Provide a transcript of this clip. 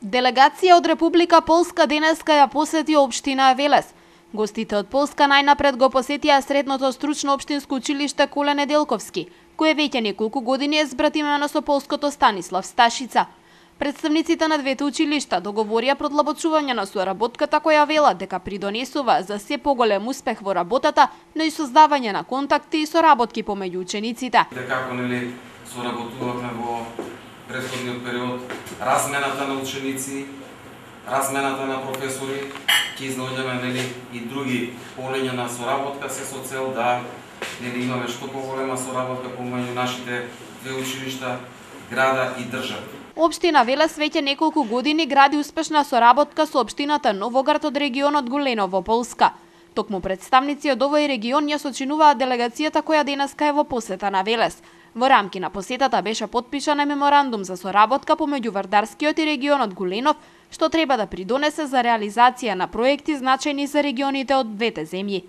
Делегација од Република Полска денеска ја посети општина Велес. Гостите од Полска најнапред го посетија средното стручно општинско училиште Коле Неделковски, кое веќе неколку години е збратимено со полското Станислав Сташица. Представниците на двете училишта договорија продлабочување на соработката која велат дека придонесува за се поголем успех во работата, но и создавање на контакти и соработки помеѓу учениците. Како соработувавме во претходниот период, размената на ученици, размената на професори, ќе изнаоѓаме и други полиња на соработка се со цел да имаме што поголема соработка помеѓу нашите две училишта, града и држава. Општина Велес веќе неколку години гради успешна соработка со општината Новоград од регионот Гуленов во Полска. Токму представници од овој регион ја сочинуваат делегацијата која денеска е во посета на Велес. Во рамки на посетата беше потпишан меморандум за соработка помеѓу Вардарскиот и регионот Гуленов, што треба да придонесе за реализација на проекти значајни за регионите од двете земји.